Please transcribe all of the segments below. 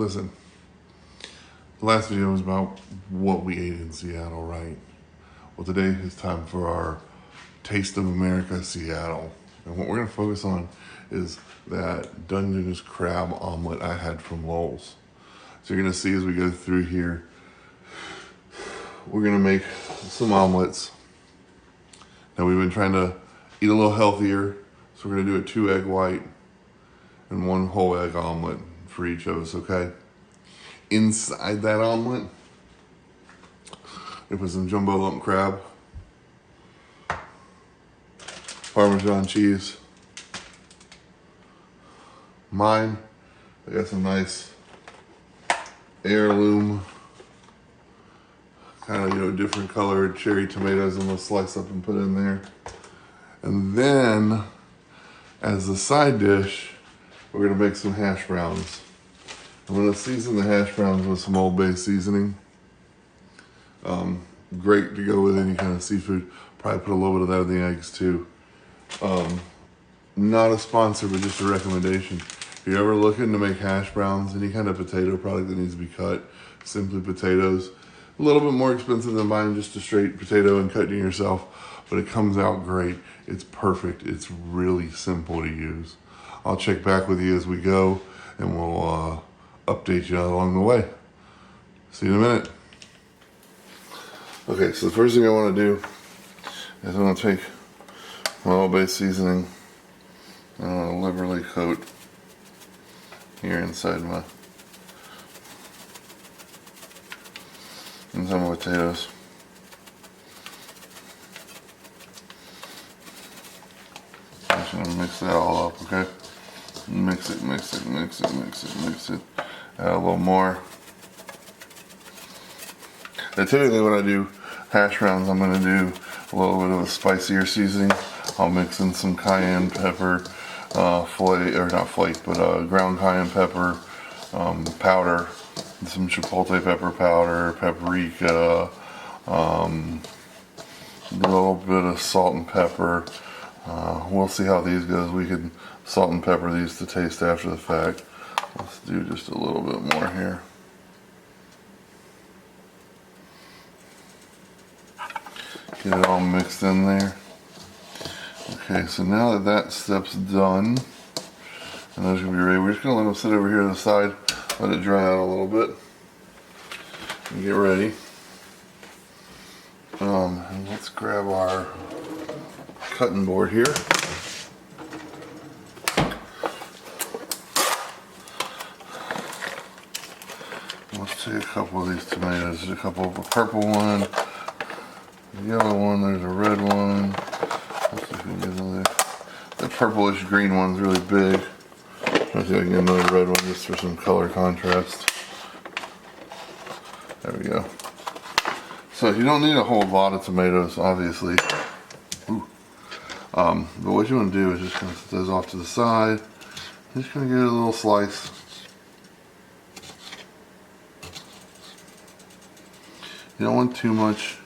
listen, the last video was about what we ate in Seattle, right? Well, today is time for our Taste of America Seattle. And what we're gonna focus on is that Dungeness crab omelet I had from Lowell's. So you're gonna see as we go through here, we're gonna make some omelets. Now we've been trying to eat a little healthier, so we're gonna do a 2 egg white and 1 whole egg omelet for each of us, okay? Inside that omelet, we put some jumbo lump crab, Parmesan cheese. Mine, I got some nice heirloom, kind of, different colored cherry tomatoes I'm gonna slice up and put in there. And then, as a side dish, we're gonna make some hash browns. I'm gonna season the hash browns with some Old Bay seasoning. Great to go with any kind of seafood. Probably put a little bit of that in the eggs too. Not a sponsor, but just a recommendation. If you're ever looking to make hash browns, any kind of potato product that needs to be cut, simply potatoes. A little bit more expensive than buying just a straight potato and cutting it yourself, but it comes out great. It's perfect. It's really simple to use. I'll check back with you as we go, and we'll update you along the way. See you in a minute. Okay, so the first thing I want to do is I'm going to take my Old Bay seasoning and I'm going to liberally coat here inside my potatoes. I'm just going to mix that all up, okay? Mix it, mix it, mix it, mix it, mix it. Add a little more. Now typically when I do hash browns, I'm going to do a little bit of a spicier seasoning. I'll mix in some cayenne pepper, ground cayenne pepper powder, some chipotle pepper powder, paprika, a little bit of salt and pepper. We'll see how these goes. We can salt and pepper these to taste after the fact. Let's do just a little bit more here. Get it all mixed in there. Okay, so now that step's done, and those are gonna be ready, we're just gonna let them sit over here to the side, let it dry out a little bit, and get ready. And let's grab our cutting board here. Let's take a couple of these tomatoes. There's a couple of a purple one, a yellow one, there's a red one. Let's see if we can get another. The purplish green one's really big. Let's see if I can get another red one just for some color contrast. There we go. So you don't need a whole lot of tomatoes, obviously. Ooh. But what you want to do is just kind of set those off to the side. Just going to get a little slice. You don't want too much.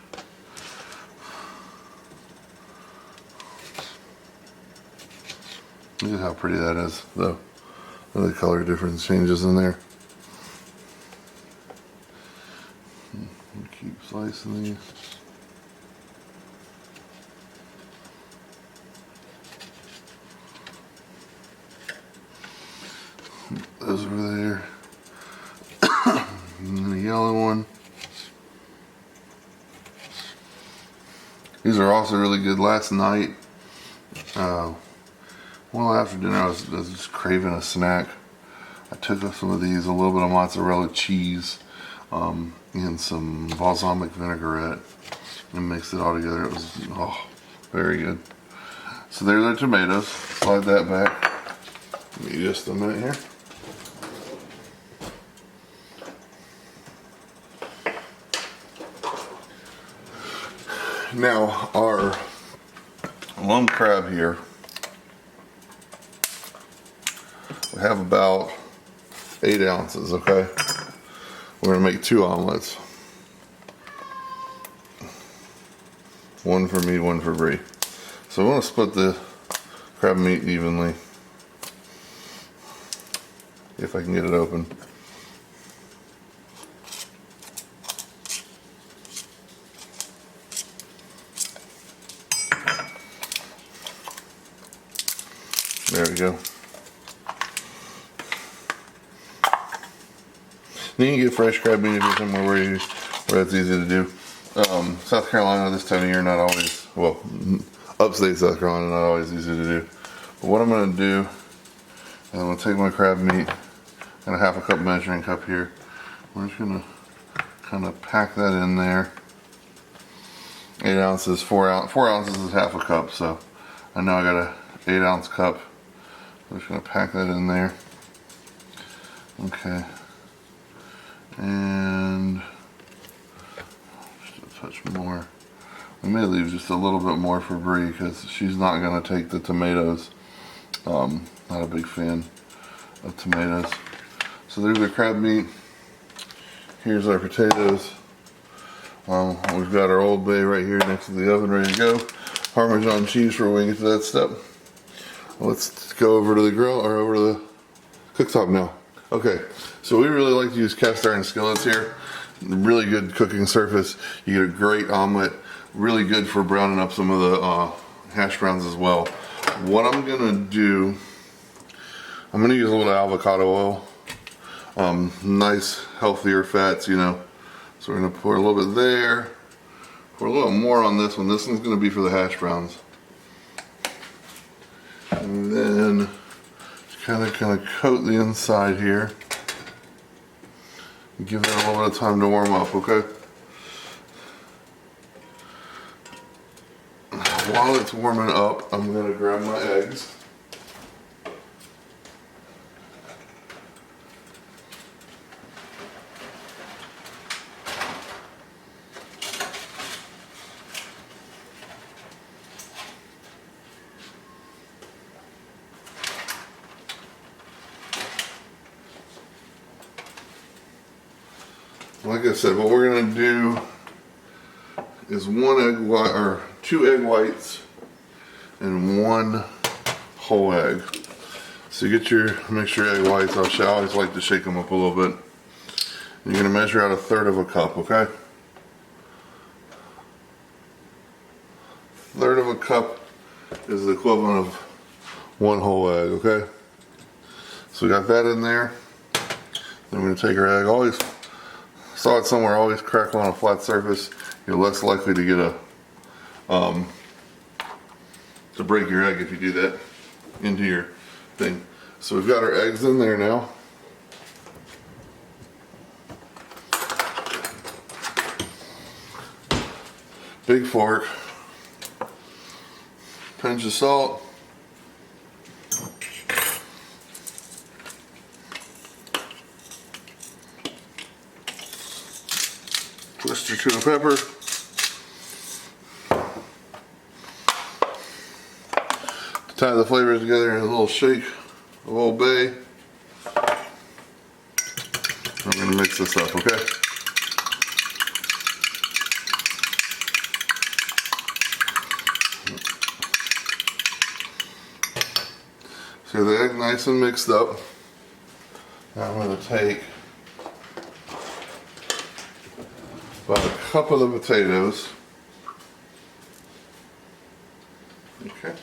Look at how pretty that is, though. The color difference changes in there. Keep slicing these. Those over there. And then the yellow one. These are also really good. Last night, well, after dinner, I was just craving a snack. I took some of these, a little bit of mozzarella cheese, and some balsamic vinaigrette, and mixed it all together. It was, very good. So there's our tomatoes. Slide that back. Give me just a minute here. Now, our lump crab here, we have about 8 ounces, okay? We're gonna make 2 omelets. 1 for me, 1 for Bree. So I want to split the crab meat evenly, if I can get it open. There we go. Then you can get fresh crab meat if you're somewhere where it's easy to do. South Carolina this time of year, not always, well, upstate South Carolina, not always easy to do. But what I'm going to do is I'm going to take my crab meat and a half a cup measuring cup here. We're just going to kind of pack that in there. 8 ounces, 4 ounces is half a cup, so I know I got a 8-ounce cup. I'm just going to pack that in there. Okay. And just a touch more. We may leave just a little bit more for Bree because she's not going to take the tomatoes. Not a big fan of tomatoes. So there's our crab meat. Here's our potatoes. We've got our Old Bay right here next to the oven ready to go. Parmesan cheese for when we get to that step. Let's go over to the grill or over to the cooktop now. Okay, so we really like to use cast iron skillets here. Really good cooking surface. You get a great omelet. Really good for browning up some of the hash browns as well. What I'm gonna do, I'm gonna use a little avocado oil. Nice, healthier fats, you know. So we're gonna pour a little bit there. Pour a little more on this one. This one's gonna be for the hash browns. And then kind of coat the inside here. Give that a little bit of time to warm up, okay? While it's warming up, I'm gonna grab my eggs. Like I said, what we're gonna do is 1 egg white or 2 egg whites and 1 whole egg. So you get your mix your egg whites. I always like to shake them up a little bit. You're gonna measure out 1/3 cup, okay? 1/3 cup is the equivalent of 1 whole egg, okay? So we got that in there. Then we're gonna take our egg. Always saw it somewhere, always crackle on a flat surface. You're less likely to get to break your egg if you do that into your thing. So we've got our eggs in there now. Big fork, pinch of salt. Twist or 2 of pepper. To tie the flavors together, a little shake of Old Bay. We're going to mix this up, okay? So the egg nice and mixed up. Now I'm going to take about a cup of the potatoes. Okay.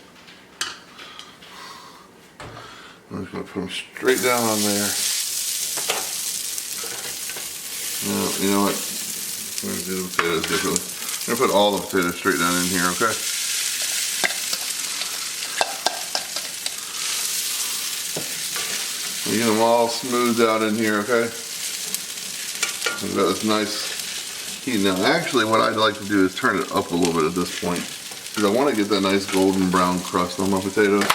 I'm just going to put them straight down on there. Now, you know what? I'm going to do the potatoes differently. I'm going to put all the potatoes straight down in here, okay? You get them all smoothed out in here, okay? We've got this nice heat. Now, actually, what I'd like to do is turn it up a little bit at this point, because I want to get that nice golden brown crust on my potatoes.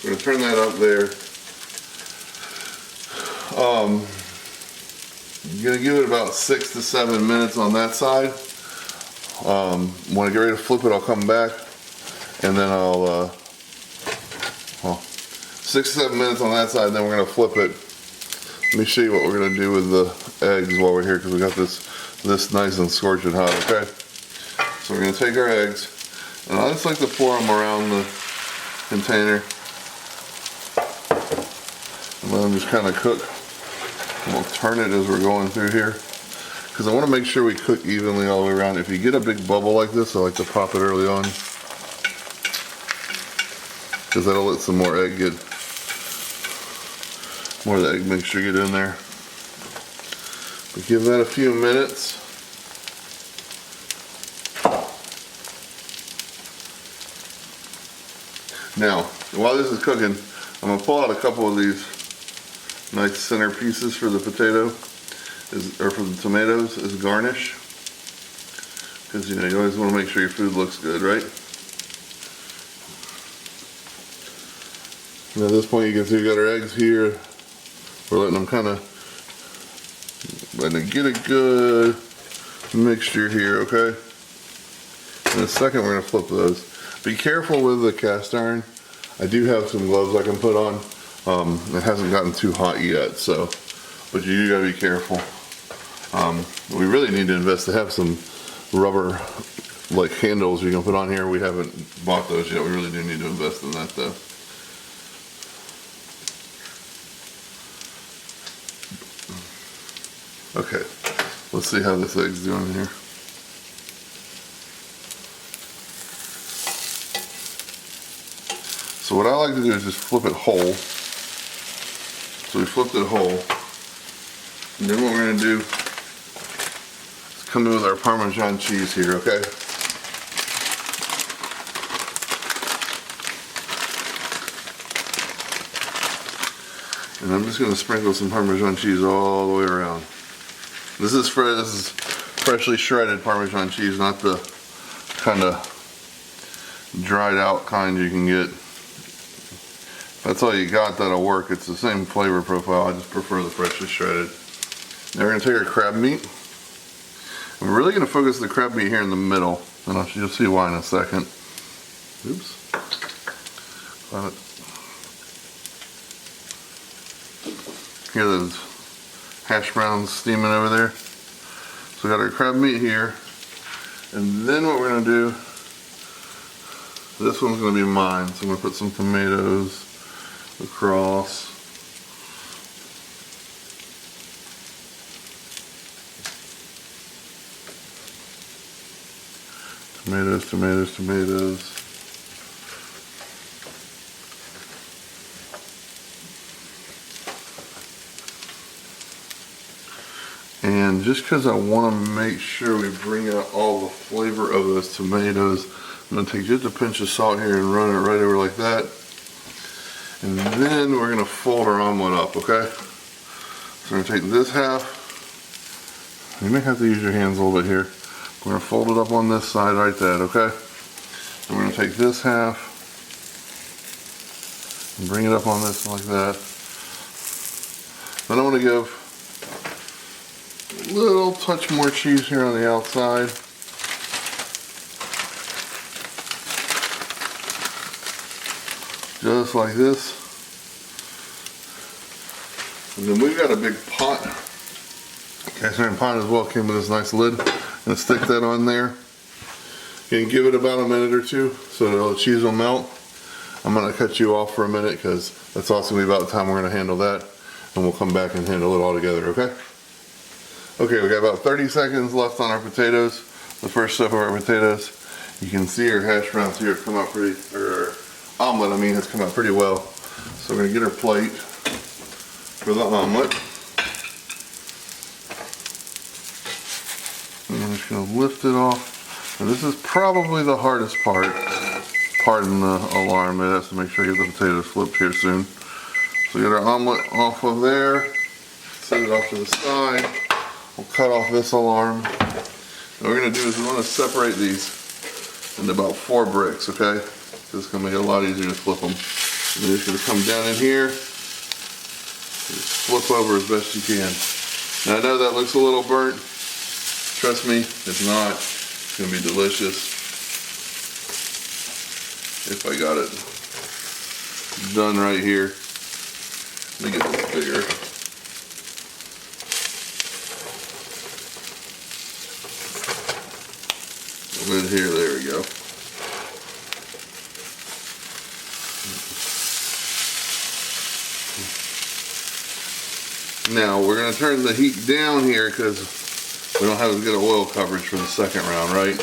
We're going to turn that up there. You're going to give it about 6 to 7 minutes on that side. When I get ready to flip it, I'll come back, and then I'll 6 to 7 minutes on that side, and then we're going to flip it. Let me show you what we're going to do with the eggs while we're here, because we got this nice and scorching hot, okay? So we're going to take our eggs, and I just like to pour them around the container and let them just kind of cook. And we'll turn it as we're going through here, because I want to make sure we cook evenly all the way around. If you get a big bubble like this, I like to pop it early on. because that'll let some more egg get, more of the egg mixture get in there. But give that a few minutes. Now, while this is cooking, I'm going to pull out a couple of these nice center pieces for the potato, or for the tomatoes as garnish. Because you always want to make sure your food looks good, right? And at this point you can see we got our eggs here. We're letting them kind of, letting it get a good mixture here, okay? In a second we're going to flip those. Be careful with the cast iron. I do have some gloves I can put on. It hasn't gotten too hot yet, so, but you gotta be careful. We really need to invest to have some rubber like handles you can put on here. We haven't bought those yet. We really do need to invest in that though. Okay, let's see how this egg's doing here. So what I like to do is just flip it whole. So we flipped it whole. And then what we're going to do is come in with our Parmesan cheese here, okay? And I'm just going to sprinkle some Parmesan cheese all the way around. This is freshly shredded Parmesan cheese, not the kind of dried out kind you can get. If that's all you got, that'll work. It's the same flavor profile. I just prefer the freshly shredded. Now we're going to take our crab meat. We're really going to focus the crab meat here in the middle, and you'll see why in a second. Oops. Got it. Hear those hash browns steaming over there? So we got our crab meat here, and then what we're going to do, this one's going to be mine. So I'm going to put some tomatoes across. Tomatoes, tomatoes, tomatoes. And just because I want to make sure we bring out all the flavor of those tomatoes, I'm going to take just a pinch of salt here and run it right over like that. And then we're going to fold our omelet up, okay? So we're going to take this half. You may have to use your hands a little bit here. We're going to fold it up on this side like that, okay? And we're going to take this half and bring it up on this like that. Then I want to give a little touch more cheese here on the outside. Just like this. And then we've got a big pot. Cast iron pot as well, came with this nice lid. And stick that on there. You can give it about a minute or two so the cheese will melt. I'm going to cut you off for a minute because that's also going to be about the time we're going to handle that. And we'll come back and handle it all together, okay? Okay, we got about 30 seconds left on our potatoes. The first step of our potatoes. You can see our hash browns here have come out pretty, or omelet, I mean, has come out pretty well. So we're going to get our plate for the omelet. And I'm just going to lift it off. And this is probably the hardest part. Pardon the alarm, it has to make sure I get the potatoes flipped here soon. So we got our omelet off of there. Set it off to the side. We'll cut off this alarm. What we're going to do is we want to separate these into about 4 bricks, okay? This is going to make it a lot easier to flip them. And you're just going to come down in here. Just flip over as best you can. Now I know that looks a little burnt. Trust me, it's not. It's going to be delicious. If I got it done right here. Let me get this bigger. Lid here, there we go. Now we're going to turn the heat down here because we don't have as good oil coverage for the second round, right?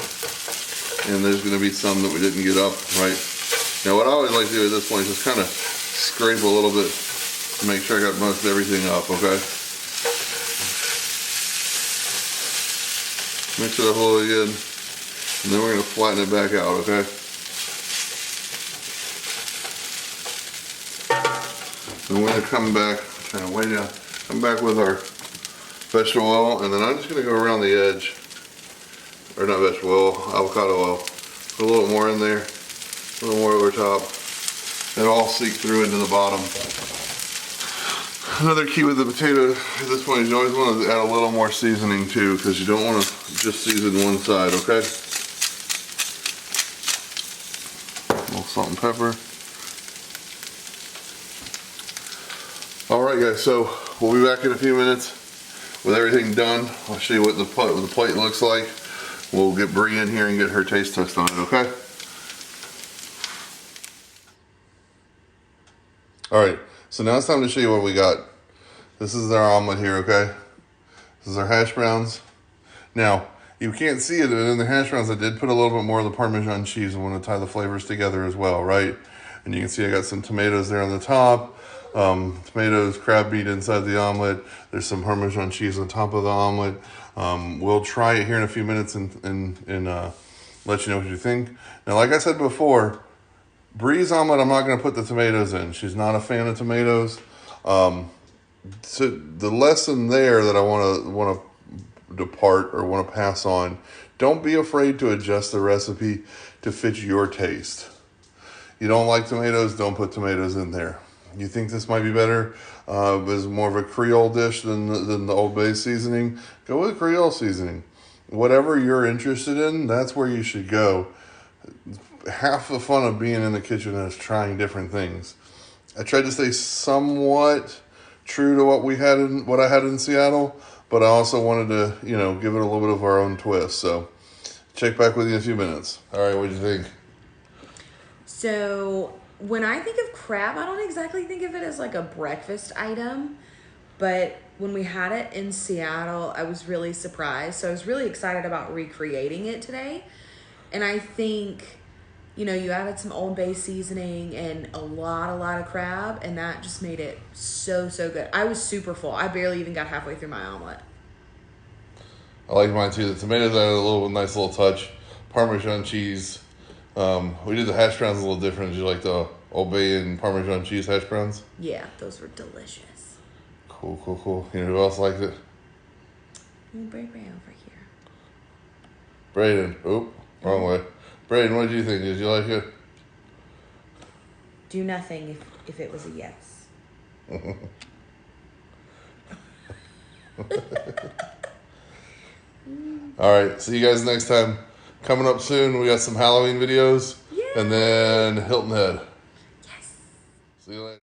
And there's going to be some that we didn't get up, right? Now what I always like to do at this point is just kind of scrape a little bit to make sure I got most everything up, okay? Mix it up a little again, and then we're going to flatten it back out, okay? And we're going to come back, trying to weigh down, come back with our vegetable oil, and then I'm just going to go around the edge, or not vegetable oil, avocado oil. Put a little more in there, a little more over top. It'll all seep through into the bottom. Another key with the potato at this point is you always want to add a little more seasoning too, because you don't want to just season one side, okay? A little salt and pepper. Alright guys, so we'll be back in a few minutes with everything done. I'll show you what the plate looks like. We'll get Bree in here and get her taste test on it, okay? Alright, so now it's time to show you what we got. This is our omelet here, okay? This is our hash browns. Now, you can't see it, but in the hash browns I did put a little bit more of the Parmesan cheese. I want to tie the flavors together as well, right? And you can see I got some tomatoes there on the top. Tomatoes, crab meat inside the omelet. There's some Parmesan cheese on top of the omelet. We'll try it here in a few minutes and let you know what you think. Now, like I said before, Bree's omelet, I'm not going to put the tomatoes in. She's not a fan of tomatoes. So the lesson there that I want to depart or want to pass on, don't be afraid to adjust the recipe to fit your taste. You don't like tomatoes, don't put tomatoes in there. You think this might be better, is more of a Creole dish than the Old Bay seasoning, go with Creole seasoning. Whatever you're interested in, that's where you should go. Half the fun of being in the kitchen is trying different things. I tried to stay somewhat true to what I had in Seattle, but I also wanted to, give it a little bit of our own twist. So check back with you in a few minutes. All right, what do you think? So when I think of crab, I don't exactly think of it as like a breakfast item, but when we had it in Seattle, I was really surprised. So I was really excited about recreating it today. And I think, you added some Old Bay seasoning and a lot of crab, and that just made it so good. I was super full. I barely even got halfway through my omelet. I like mine too. The tomatoes added a nice little touch. Parmesan cheese. We did the hash browns a little different. Did you like the Old Bay and Parmesan cheese hash browns? Yeah, those were delicious. Cool. You know who else liked it? Brant over here. Braden. Oop, wrong way. Braden, what did you think? Did you like it? Do nothing if it was a yes. All right, see you guys next time. Coming up soon, we got some Halloween videos. Yay! And then Hilton Head. Yes. See you later.